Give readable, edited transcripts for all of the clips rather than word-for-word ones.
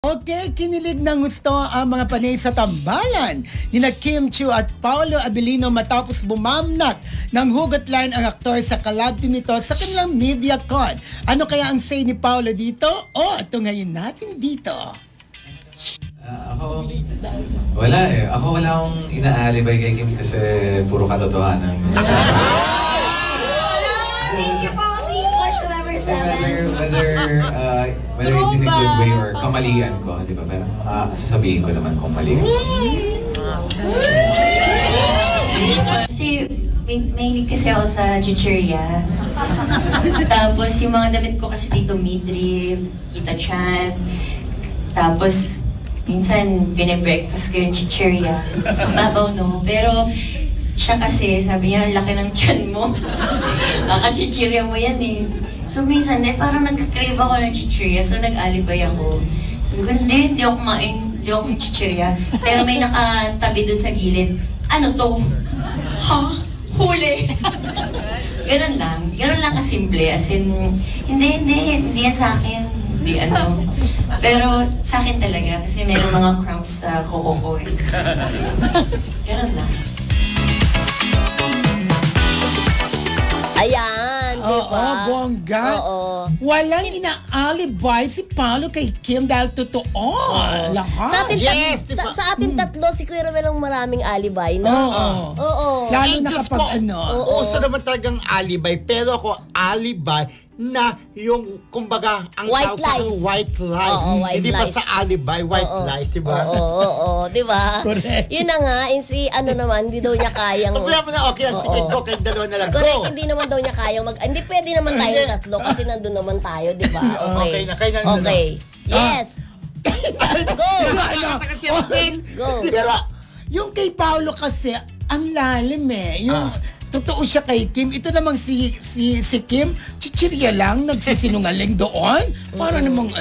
Okay, kinilig ng gusto ang mga panay sa tambalan ni na Kim Chiu at Paolo Abilino matapos bumamnat ng hugot line ang aktor sa collab team nito sa kanilang MediaCon. Ano kaya ang say ni Paolo dito? Ito ngayon natin dito. Wala eh. Ako wala akong inaalibay kay Kim kasi puro katotohanan. Thank you po. Please watch November 7. Whether it's in a good way or kamalian ko, di ba? Pero sasabihin ko naman kung mali. Kasi mahilig kasi ako sa chichirya. Tapos yung mga damit ko kasi dito midrib, kita chan. Tapos minsan bine-breakfast ko yung chichirya. Babaw no. Pero siya kasi sabi niya, laki ng tiyan mo. Baka chichirya mo yan eh. So minsan parang nagka-crave ako ng chichirya. So nag-alibay ako. Sabi ko, hindi ako kumain. Hindi ako chichirya. Pero may nakatabi dun sa gilid. Ano to? Ha? Huli! Ganun lang. Ganun lang kasimple. As in, hindi yan sa akin. Hindi ano. Pero sa akin talaga. Kasi mayroong mga cramps sa kuko ko eh. Ganun lang. Ayan, diba? Bongga. Walang ina-alibay si Paolo kay Kim dahil totoo. Lahat. Sa atin, sa atin tatlo, si Kuya Romel ang maraming alibay, no? Oo. Lalo na kapag Uso naman talagang alibay, pero ako alibay na yung, kumbaga, ang white tawag sa lies. white lies. Hindi pa sa alibay, white lies, di ba? Oo, di ba? Correct. Yun na nga, si ano naman, hindi daw niya kayang... Problema na, okay, sige, okay, dalawa na lang. Correct, Go! hindi naman daw niya kayang hindi pwede naman tayong tatlo kasi nandun naman tayo, di ba? Okay na, kayo na. Okay. Yes! Go! Go! Pero yung kay Paolo kasi, ang lalim eh. Yung totoo siya kay Kim. Ito namang si Kim, chichirya lang, nagsisinungaling doon. Para namang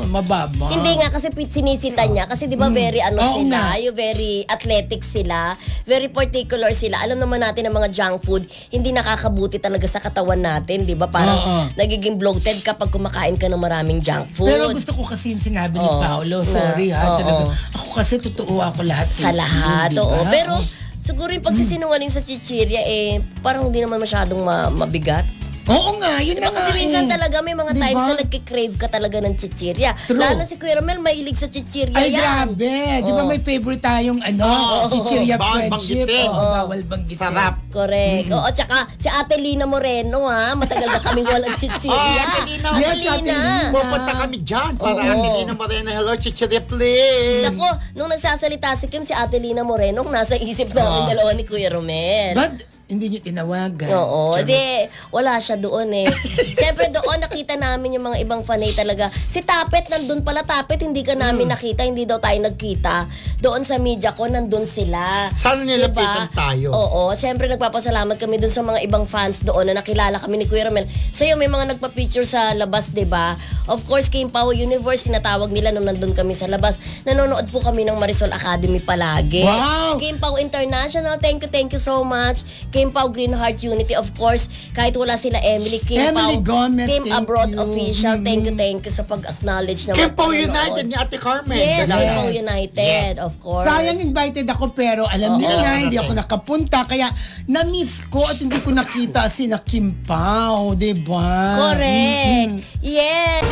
mababa. Hindi nga kasi sinisita niya. Kasi di ba very sila, yung very athletic sila, very particular sila. Alam naman natin ang mga junk food, hindi nakakabuti talaga sa katawan natin, di ba? Parang nagiging bloated kapag kumakain ka ng maraming junk food. Pero gusto ko kasi yung sinabi ni Paolo. Sorry talaga. Ako kasi totoo ako lahat. Sa lahat, oo. Pero siguro yung pagsisinungaling sa chichirya parang hindi naman masyadong mabigat. Oo nga, yun diba, na nga. Kasi minsan talaga may mga diba? times na nagkikrave ka talaga ng chichirya. Lalo si Kuya Romel, mahilig sa chichirya yan. Ay, yan. grabe. Di ba may favorite tayong chichirya friendship? Bawal banggitin. Sarap. Correct. Oo, tsaka si Ate Lina Moreno, Matagal na kaming walang chichirya. Ate Lina. Ate Lina. Pupunta kami dyan para Ate Lina Moreno. Hello, chichirya please. Naku, nung nagsasalita si Kim, si Ate Lina Moreno, nasa isip namin dalawa ni Kuya Romel. But hindi niyo tinawagan. Oo, wala siya doon eh. Siyempre doon nakita namin yung mga ibang fanay talaga. Si Tapet nandun pala, Tapet hindi ka namin nakita, hindi daw tayo nagkita. Doon sa MediaCon nandun sila. Sana nilapitan tayo. Oo, siyempre nagpapasalamat kami doon sa mga ibang fans doon na nakilala kami ni Kuya Romel. Sa'yo may mga nagpa-picture sa labas, 'di ba? Of course, Kim Pao Universe sinatawag nila nung nandun kami sa labas. Nanonood po kami ng Marisol Academy palagi. Wow! Kim Pao International, thank you so much. Kim Pao Green Heart Unity, of course, kahit wala sila Emily Pao, Gomez, Kim Abroad Official, thank you sa pag-acknowledge naman. Kim Pao United ni Ate Carmen. Yes, Kim Pao United, of course. Sayang invited ako pero alam niya na, hindi ako nakapunta. Kaya na-miss ko at hindi ko nakita si na Kim Pao, diba? Correct. Yes.